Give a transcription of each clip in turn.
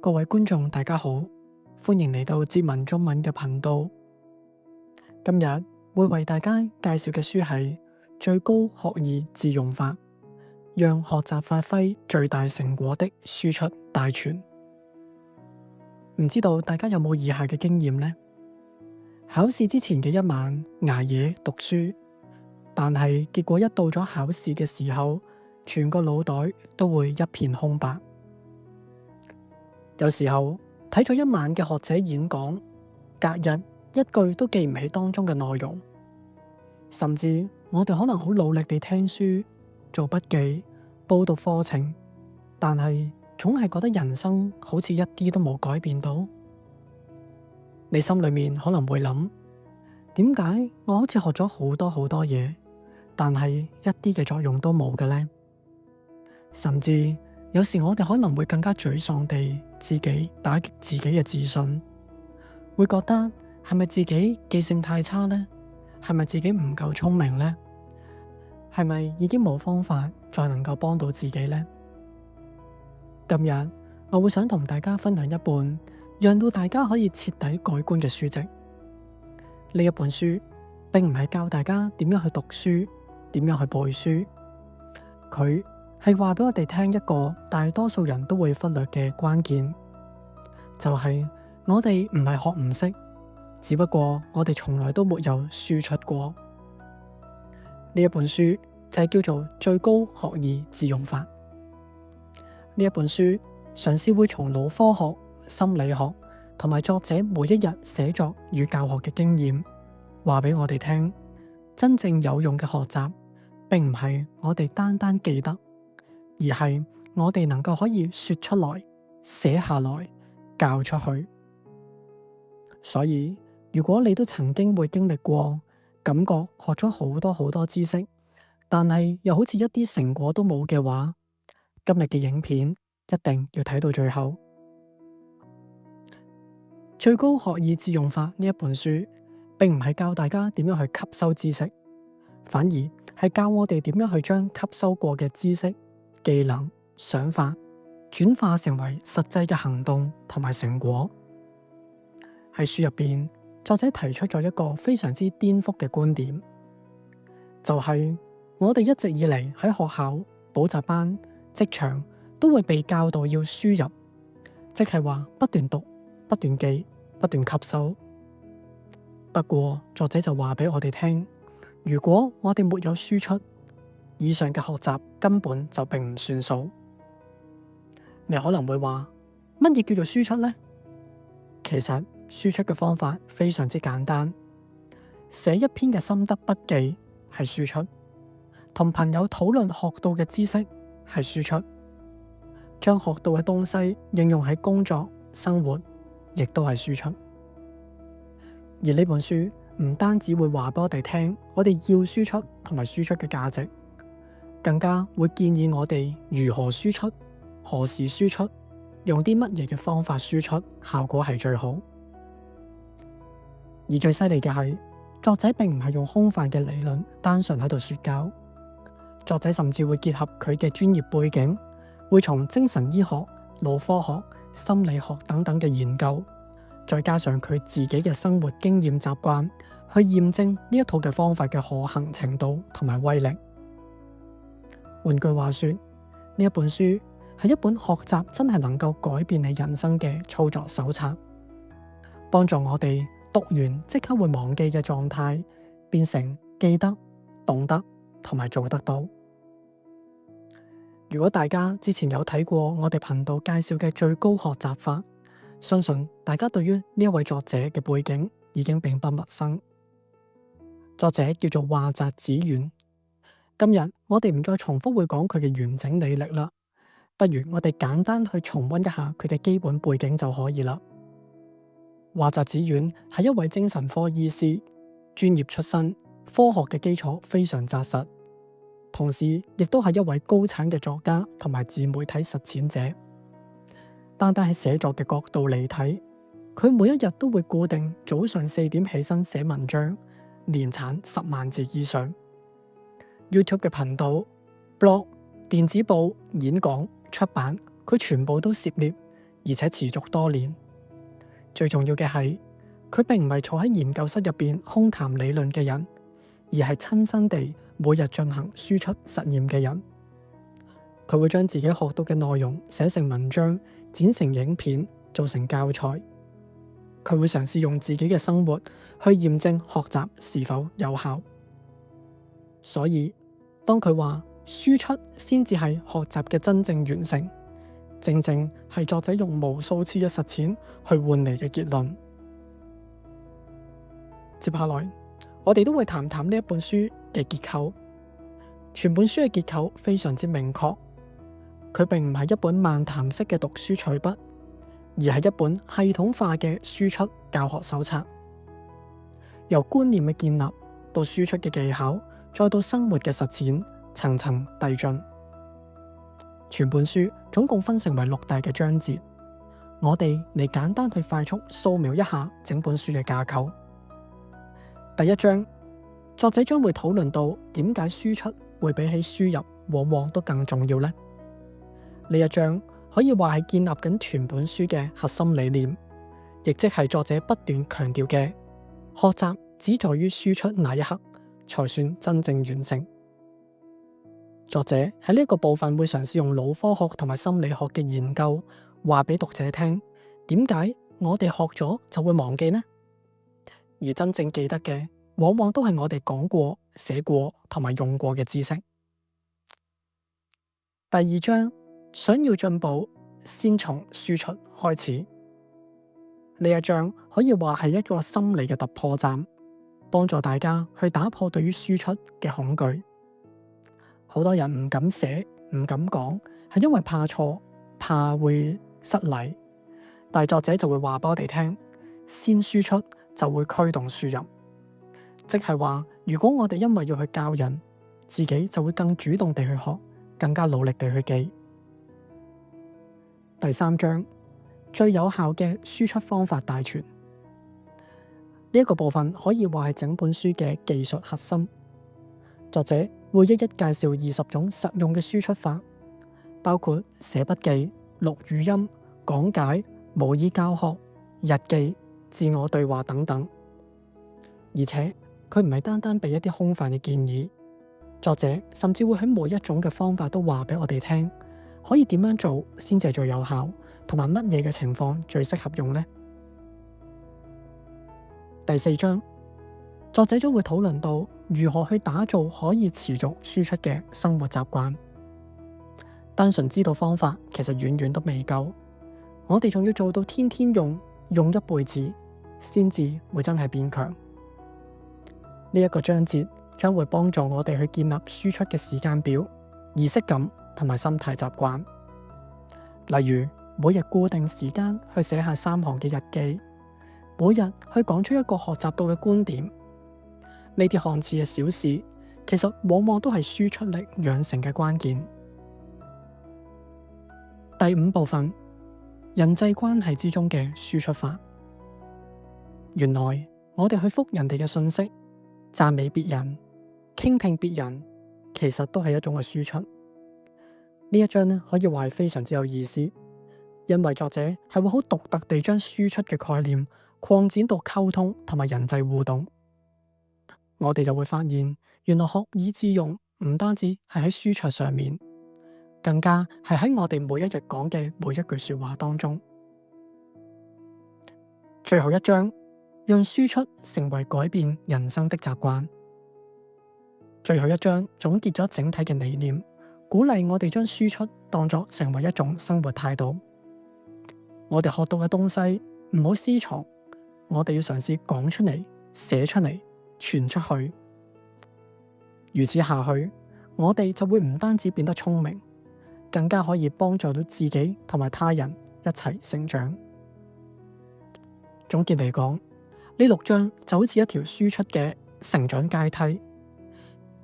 各位觀眾大家好，歡迎嚟到哲文中文嘅頻道。今日會為大家介紹嘅書係《最高學義致用法》，讓學習發揮最大成果的輸出大全。唔知道大家有冇以下嘅經驗呢？考試之前嘅一晚捱夜讀書，但係結果一到咗考試嘅時候，全個腦袋都會一片空白。有時候睇咗一晚嘅學者演講，隔日一句都記唔起當中嘅內容，甚至我哋可能好努力地聽書、做筆記、報讀課程，但係總係覺得人生好似一啲都冇改變到。你心裏面可能會諗，點解我好似學咗好多嘢，但係一啲嘅作用都冇嘅呢？甚至有時我哋可能會更加沮喪地自己打擊自己嘅自信，會覺得係咪自己記性太差呢？係咪自己唔夠聰明呢？係咪已經冇方法再能夠幫到自己呢？今日我會想同大家分享一本讓到大家可以徹底改觀嘅書籍。呢一本書並唔係教大家點樣去讀書，點樣去背書，佢係話俾我哋聽一個大多數人都會忽略嘅關鍵，就係我哋唔係學唔識，只不過我哋從來都沒有輸出過。呢一本書就係叫做《最高學義致用法》。呢一本書嘗試會從腦科學、心理學同埋作者每一日寫作與教學嘅經驗，話俾我哋聽，真正有用嘅學習並唔係我哋單單記得，而係我哋能夠可以說出來、寫下來、教出去。所以如果你都曾經會經歷過，感覺學咗好多知識，但係又好似一啲成果都冇嘅話，今日嘅影片一定要睇到最後。最高學義致用法呢一本書，並唔係教大家點樣去吸收知識，反而係教我哋點樣去將吸收過嘅知識、技能、想法轉化成為實際嘅行動同埋成果。喺書入邊，作者提出咗一個非常之顛覆嘅觀點，就係我哋一直以嚟喺學校、補習班、職場都會被教導要輸入，即係話不斷讀、不斷記、不斷吸收。不過作者就話俾我哋聽，如果我哋沒有輸出，以上嘅學習根本就並唔算數。你可能會話，乜嘢叫做輸出呢？其實輸出嘅方法非常之簡單，寫一篇嘅心得筆記係輸出，同朋友討論學到嘅知識係輸出，將學到嘅東西應用喺工作、生活，亦都係輸出。而呢本書唔單止會話俾我哋聽，我哋要輸出同埋輸出嘅價值，更加會建議我哋如何輸出、何時輸出、用啲乜嘢嘅方法輸出，效果係最好。而最犀利嘅係，作者並唔係用空泛嘅理論單純喺度說教，作者甚至會結合佢嘅專業背景，會從精神醫學、腦科學、心理學等等嘅研究，再加上佢自己嘅生活經驗習慣，去驗證呢一套嘅方法嘅可行程度同埋威力。換句話說，呢一本書係一本學習真係能夠改變你人生嘅操作手冊，幫助我哋讀完即刻會忘記嘅狀態，變成記得、懂得同埋做得到。如果大家之前有睇過我哋頻道介紹嘅最高學習法，相信大家對於呢一位作者嘅背景已經並不陌生。作者叫做樺澤紫苑。今日我哋唔再重複會講佢嘅完整履歷啦，不如我哋簡單去重溫一下佢嘅基本背景就可以啦。樺澤紫苑係一位精神科醫師，專業出身，科學嘅基礎非常紮實，同時亦都係一位高產嘅作家同埋自媒體實踐者。單單喺寫作嘅角度嚟睇，佢每一日都會固定早上4點起身寫文章，年產10萬字以上。YouTube 嘅頻道、blog、電子報、演講、出版，佢全部都涉獵，而且持續多年。最重要嘅係，佢並唔係坐喺研究室入邊空談理論嘅人，而係親身地每日進行輸出實驗嘅人。佢會將自己學到嘅內容寫成文章，剪成影片，做成教材。佢會嘗試用自己嘅生活去驗證學習是否有效。所以，當佢話輸出先至係學習嘅真正完成，正正係作者用無數次嘅實踐去換嚟嘅結論。接下來，我哋都會談談呢一本書嘅結構。全本書嘅結構非常之明確，佢並唔係一本漫談式嘅讀書隨筆，而係一本系統化嘅輸出教學手冊。由觀念嘅建立到輸出嘅技巧，再到生活嘅實踐，層層遞進。全本書總共分成為6大嘅章節，我哋嚟簡單去快速掃描一下整本書嘅架構。第一章，作者將會討論到點解輸出會比起輸入往往都更重要呢？呢一章可以話係建立緊全本書嘅核心理念，亦即係作者不斷強調嘅學習只在於輸出那一刻才算真正完成。作者喺呢一個部分會嘗試用腦科學同埋心理學嘅研究話俾讀者聽，點解我哋學咗就會忘記呢？而真正記得嘅，往往都係我哋講過、寫過同埋用過嘅知識。第二章，想要進步，先從輸出開始。呢一章可以話係一個心理嘅突破站，幫助大家去打破對於輸出嘅恐懼。好多人唔敢寫、唔敢講，係因為怕錯、怕會失禮。但作者就會話俾我哋聽，先輸出就會驅動輸入，即係話，如果我哋因為要去教人，自己就會更主動地去學，更加努力地去記。第三章，最有效嘅輸出方法大全。呢一個部分可以話係整本書嘅技術核心。作者會一一介紹20種實用嘅輸出法，包括寫筆記、錄語音、講解、模擬教學、日記、自我對話等等。而且佢唔係單單俾一啲空泛嘅建議，作者甚至會喺每一種嘅方法都話俾我哋聽，可以點樣做先至係最有效，同埋乜嘢嘅情況最適合用呢？第四章，作者將會討論到如何去打造可以持續輸出嘅生活習慣。單純知道方法其實遠遠都未夠，我哋仲要做到天天用，用一輩子，先至會真係變強。呢一個章節將會幫助我哋去建立輸出嘅時間表、儀式感同埋心態習慣。例如，每日固定時間去寫下3行嘅日記，每日去講出一個學習到嘅觀點。呢啲看似嘅小事，其實往往都係輸出力養成嘅關鍵。第5部分，人際關係之中嘅輸出法。原來我哋去覆人哋嘅信息，讚美別人、傾聽別人，其實都係一種嘅輸出。呢一章可以話係非常之有意思，因為作者係會好獨特地將輸出嘅概念擴展到溝通同埋人際互動。我哋就會發現，原來學以致用唔單止係喺書桌上面，更加係喺我哋每一日講嘅每一句說話當中。最後一章，讓輸出成為改變人生的習慣。最後一章總結咗整體嘅理念，鼓勵我哋將輸出當作成為一種生活態度。我哋學到嘅東西唔好私藏，我哋要嘗試講出嚟、寫出嚟、傳出去。如此下去，我哋就會唔單止變得聰明，更加可以幫助到自己同埋他人一齊成長。總結嚟講，呢6章就好似一條輸出嘅成長階梯，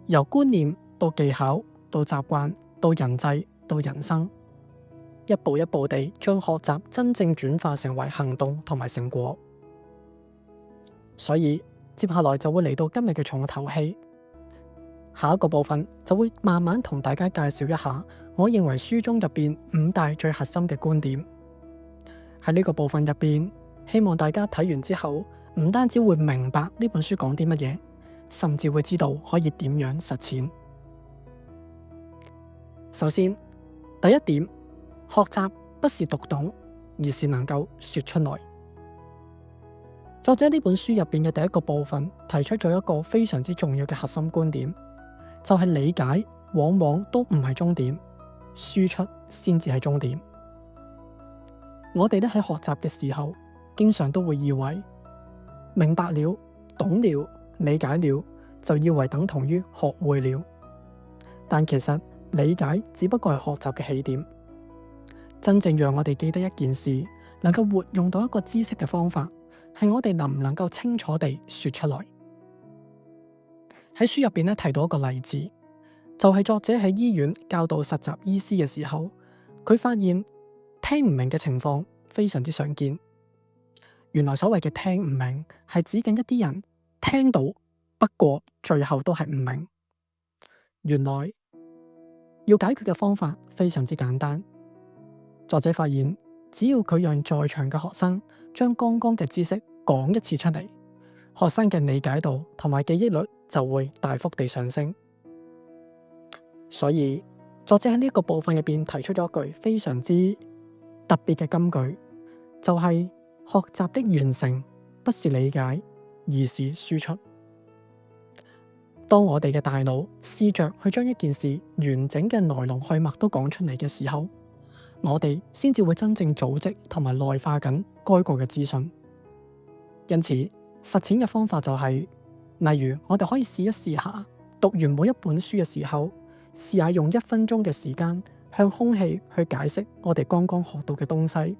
由觀念到技巧到習慣到人際到人生，一步一步地將學習真正轉化成為行動同埋成果。所以接下來就會嚟到今日嘅重頭戲，下一個部分就會慢慢同大家介紹一下我認為書中入邊5大最核心嘅觀點。喺呢個部分入邊，希望大家睇完之後，唔單止會明白呢本書講啲乜嘢，甚至會知道可以點樣實踐。首先，第一點，學習不是讀懂，而是能夠說出來。作者呢本書入邊嘅第一個部分提出咗一個非常之重要嘅核心觀點，就係理解往往都唔係終點，輸出先至係終點。我哋咧喺學習嘅時候，經常都會以為明白了、懂了、理解了，就以為等同於學會了。但其實理解只不過係學習嘅起點。真正讓我哋記得一件事，能夠活用到一個知識嘅方法，係我哋能唔能夠清楚地說出來。喺書入邊咧提到一個例子，就係作者喺醫院教導實習醫師嘅時候，佢發現聽唔明嘅情況非常之常見。原來所謂嘅聽唔明，係指緊一啲人聽到，不過最後都係唔明。原來要解決嘅方法非常之簡單。作者發現，只要佢讓在場嘅學生將剛剛嘅知識講一次出嚟，學生嘅理解度同埋記憶率就會大幅地上升。所以作者喺呢個部分入邊提出咗一句非常之特別嘅金句，就係學習的完成不是理解，而是輸出。當我哋嘅大腦試着去將一件事完整嘅來龍去脈都講出嚟嘅時候，我哋先至會真正組織同埋內化緊該個嘅資訊。因此，實踐嘅方法就係，例如我哋可以試一試下，讀完每一本書嘅時候，試下用1分鐘嘅時間向空氣去解釋我哋剛剛學到嘅東西。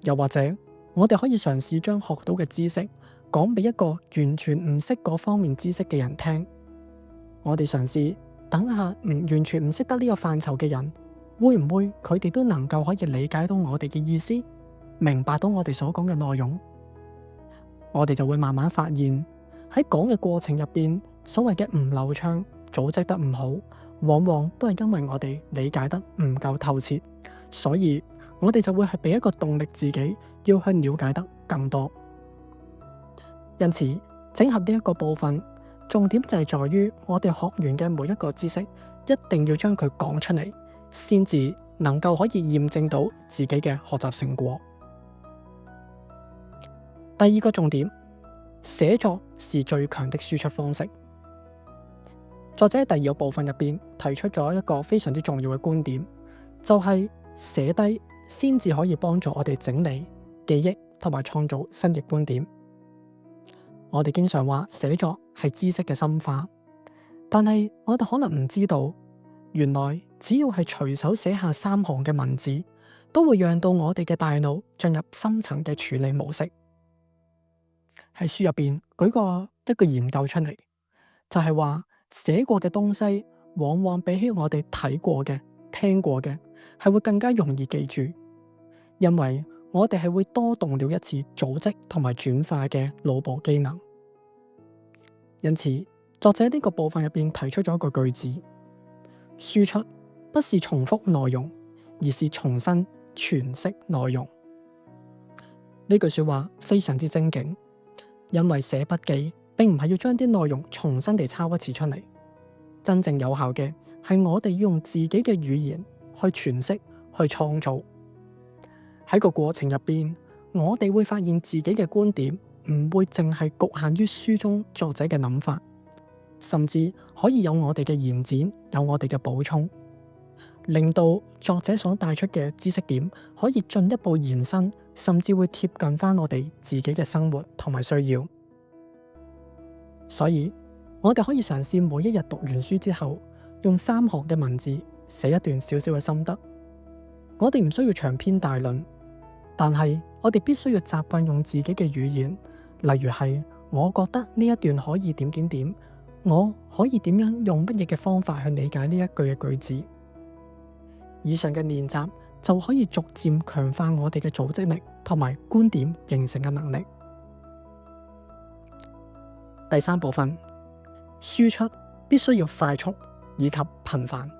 又或者，我哋可以嘗試將學到嘅知識講俾一個完全唔識嗰方面知識嘅人聽。我哋嘗試等下完全唔識得呢個範疇嘅人，會唔會佢哋都能夠可以理解到我哋嘅意思，明白到我哋所講嘅內容？我哋就會慢慢發現，喺講嘅過程入邊，所謂嘅唔流暢、組織得唔好，往往都係因為我哋理解得唔夠透徹，所以我哋就會係俾一個動力自己要去了解得更多。因此，整合呢一個部分，重點就係在於我哋學完嘅每一個知識，一定要將佢講出嚟，先至能夠可以驗證到自己嘅學習成果。第二個重點，寫作是最強的輸出方式。作者喺第二個部分入邊提出咗一個非常之重要嘅觀點，就係寫低先至可以幫助我哋整理記憶同埋創造新嘅觀點。我哋經常話寫作係知識嘅深化，但係我哋可能唔知道，原來只要係隨手寫下3行嘅文字，都會讓到我哋嘅大腦進入深層嘅處理模式。喺書入邊舉過一個研究出嚟，就係話寫過嘅東西往往比起我哋睇過嘅、聽過嘅係會更加容易記住，因為我哋係會多動了一次組織同埋轉化嘅腦部機能。因此，作者呢個部分入邊提出咗一個句子：輸出不是重複內容，而是重新詮釋內容。呢句說話非常之精警，因為寫筆記並唔係要將啲內容重新地抄一次出嚟，真正有效嘅係我哋要用自己嘅語言去詮釋、去創造。喺個過程入邊，我哋會發現自己嘅觀點唔會淨係局限於書中作者嘅諗法，甚至可以有我哋嘅延展，有我哋嘅補充，令到作者所帶出嘅知識點可以進一步延伸，甚至會貼近翻我哋自己嘅生活同埋需要。所以我哋可以嘗試每一日讀完書之後，用3行嘅文字寫一段少少嘅心得。我哋唔需要長篇大論，但係我哋必須要習慣用自己嘅語言，例如係我覺得呢一段可以點點點，我可以點樣用乜嘢嘅方法去理解呢一句嘅句子。以上嘅練習就可以逐漸強化我哋嘅組織力同埋觀點形成嘅能力。第3部分，輸出必須要快速以及頻繁。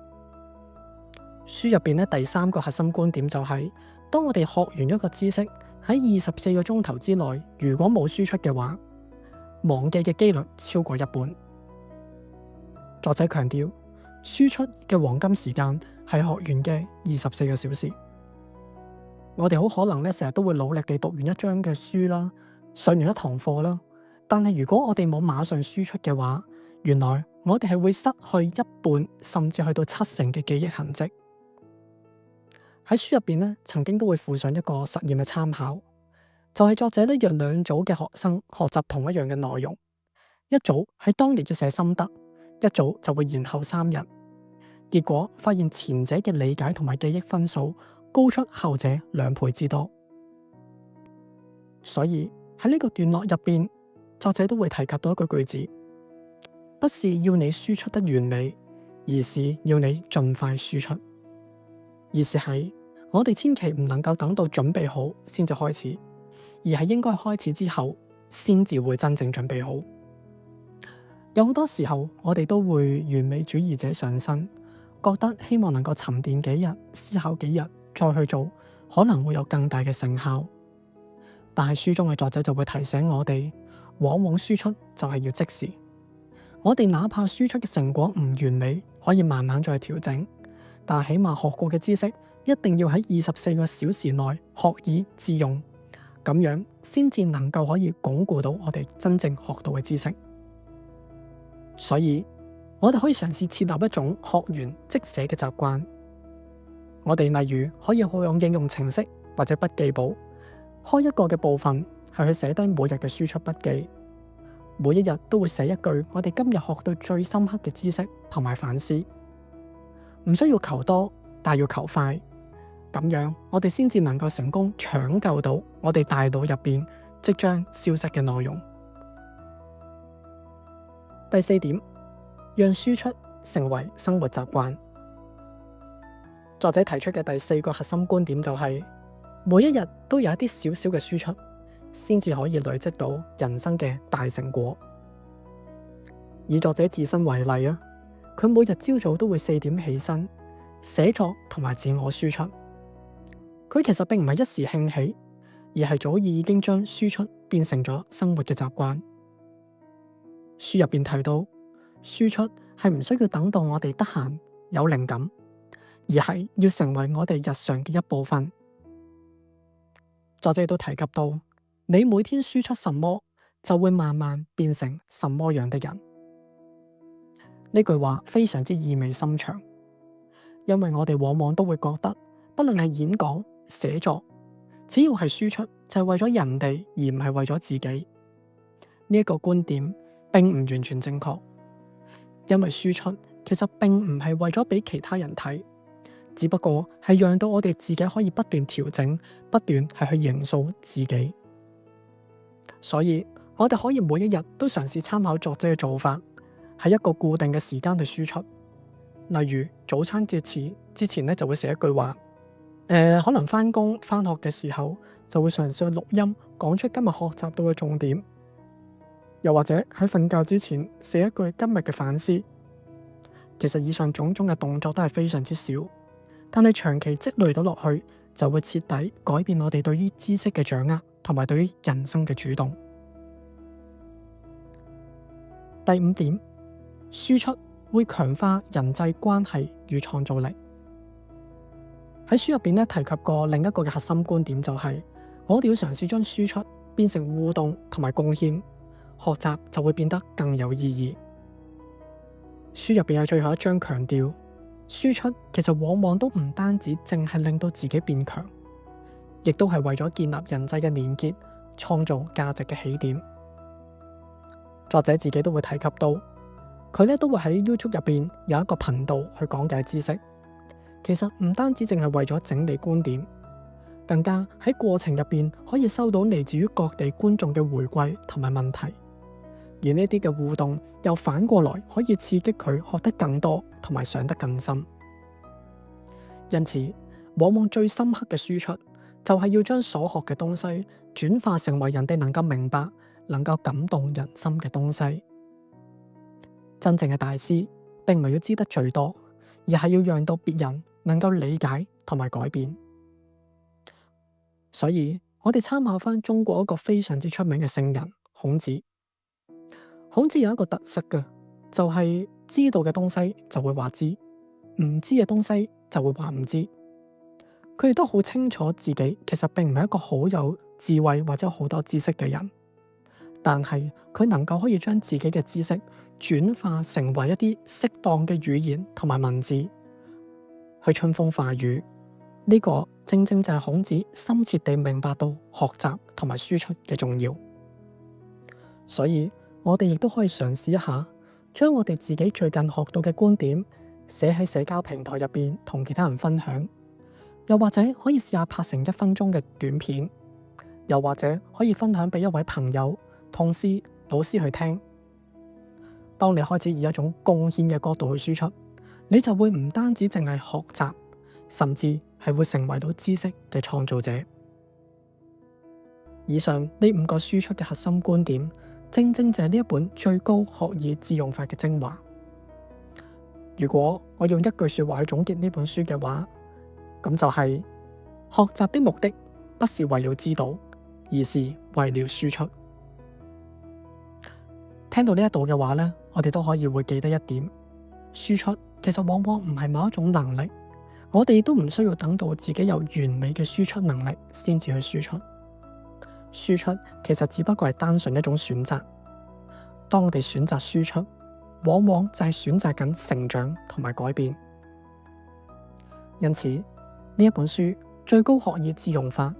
書入邊第3個核心觀點就係當我哋學完一個知識喺24個鐘頭之內，如果冇輸出嘅話，忘記嘅幾率超過一半。作者強調，輸出嘅黃金時間係學完嘅24個小時。我哋好可能成日都會努力地讀完一章嘅書啦，上完一堂課啦，但係如果我哋冇馬上輸出嘅話，原來我哋係會失去一半甚至去到70%嘅記憶痕跡。喺書入邊曾經都會附上一個實驗嘅參考，就係作者讓兩組嘅學生學習同一樣嘅內容，一組喺當日要寫心得，一組就會延後3日。結果發現前者嘅理解同埋記憶分數高出後者2倍之多。所以喺呢個段落入邊，作者都會提及到一個句子，不是要你輸出得完美，而是要你盡快輸出。意思係我哋千祈唔能夠等到準備好先至開始，而係應該開始之後先至會真正準備好。有好多時候我哋都會完美主義者上身，覺得希望能夠沉澱幾日，思考幾日再去做，可能會有更大嘅成效。但係書中嘅作者就會提醒我哋，往往輸出就係要即時。我哋哪怕輸出嘅成果唔完美，可以慢慢再調整，但係起碼學過嘅知識一定要喺24個小時內學以致用，咁樣先至能夠可以鞏固到我哋真正學到嘅知識。所以我哋可以嘗試設立一種學完即寫嘅習慣。我哋例如可以好用應用程式或者筆記簿，開一個嘅部分係去寫低每日嘅輸出筆記，每一日都會寫一句我哋今日學到最深刻嘅知識同埋反思。唔需要求多，但係要求快，咁樣我哋先至能夠成功搶救到我哋大腦入邊即將消失嘅內容。第4點，讓輸出成為生活習慣。作者提出嘅第4個核心觀點就係，每一日都有一啲小小嘅輸出，先至可以累積到人生嘅大成果。以作者自身為例啊，佢每日朝早都會4點起身寫作同埋自我輸出。佢其實並唔係一時興起，而係早已經將輸出變成咗生活嘅習慣。書入邊提到，輸出係唔需要等到我哋得閒有靈感，而係要成為我哋日常嘅一部分。作者亦都提及到，你每天輸出什麼，就會慢慢變成什麼樣的人。呢句話非常之意味深長，因為我哋往往都會覺得，不論係演講、寫作，只要係輸出，就係為咗人哋，而唔係為咗自己。呢一個觀點並唔完全正確，因為輸出其實並唔係為咗俾其他人睇，只不過係讓到我哋自己可以不斷調整，不斷係去營造自己。所以我哋可以每一日都嘗試參考作者嘅做法，喺一個固定嘅時間去輸出。例如早餐節之前就會寫一句話，可能返工返學嘅時候就會嘗試去錄音，講出今日學習到嘅重點。又或者喺瞓覺之前寫一句今日嘅反思。其實以上種種嘅動作都係非常之少，但係長期積累到落去，就會徹底改變我哋對於知識嘅掌握，同埋對於人生嘅主動。第5點，輸出會強化人際關係與創造力。喺書入邊提及過另一個嘅核心觀點，就係我哋要嘗試將輸出變成互動同埋貢獻。學習就會變得更有意義。書入邊有最後一章強調，輸出其實往往都唔單止淨係令到自己變強，亦都係為咗建立人際嘅連結，創造價值嘅起點。作者自己都會提及到，佢都會喺 YouTube 入邊有一個頻道去講解知識。其實唔單止淨係為咗整理觀點，更加喺過程入邊可以收到嚟自於各地觀眾嘅回饋同埋問題。而呢啲嘅互動又反過來可以刺激佢學得更多，同埋想得更深。因此，往往最深刻嘅輸出就係要將所學嘅東西轉化成為人哋能夠明白、能夠感動人心嘅東西。真正嘅大師並唔係要知得最多，而係要讓到別人能夠理解同埋改變。所以我哋參考翻中國一個非常之出名嘅聖人孔子。孔子有一個特色嘅，就係知道嘅東西就會話知，唔知嘅東西就會話唔知。佢亦都好清楚自己其實並唔係一個好有智慧或者好多知識嘅人，但係佢能夠可以將自己嘅知識轉化成為一啲適當嘅語言同埋文字去春風化雨。呢個正正就係孔子深切地明白到學習同埋輸出嘅重要。所以我哋亦都可以嘗試一下，將我哋自己最近學到嘅觀點寫喺社交平台入邊同其他人分享，又或者可以試下拍成1分鐘嘅短片，又或者可以分享俾一位朋友、同事、老師去聽。當你開始以一種貢獻嘅角度去輸出，你就會唔單止淨係學習，甚至係會成為到知識嘅創造者。以上呢5個輸出嘅核心觀點，正正就係呢一本最高學以致用法嘅精華。如果我用一句說話去總結呢本書嘅話，咁就係學習的目的不是為了知道，而是為了輸出。聽到呢一度嘅話呢，我哋都可以會記得一點，輸出其實往往唔係某一種能力，我哋都唔需要等到自己有完美嘅輸出能力先至去輸出。輸出其實只不過係單純一種選擇。當我哋選擇輸出，往往就係選擇緊成長同埋改變。因此呢一本書最高學以致用法，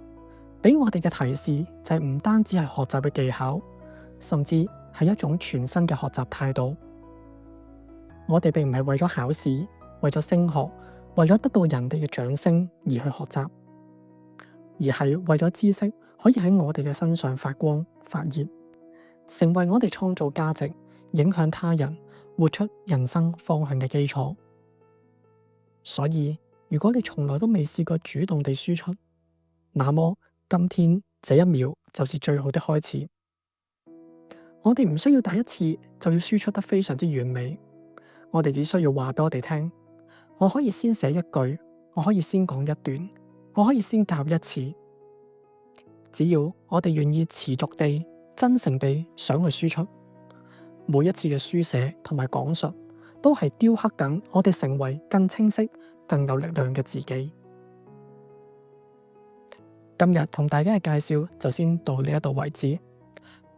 俾我哋嘅提示就係唔單止係學習嘅技巧，甚至係一種全新嘅學習態度。我哋並唔係為咗考試、為咗升學、為咗得到人哋嘅掌聲而去學習，而係為咗知識可以喺我哋嘅身上發光發熱，成為我哋創造價值、影響他人、活出人生方向嘅基礎。所以如果你從來都未試過主動地輸出，那麼今天這一秒就是最好的開始。我哋唔需要第一次就要輸出得非常之完美，我哋只需要話俾我哋聽，我可以先寫一句，我可以先講一段，我可以先教一次。只要我哋願意持續地、真誠地想去輸出，每一次嘅書寫同埋講述，都係雕刻緊我哋成為更清晰、更有力量嘅自己。今日同大家嘅介紹就先到呢一度為止，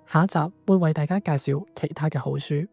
下一集會為大家介紹其他嘅好書。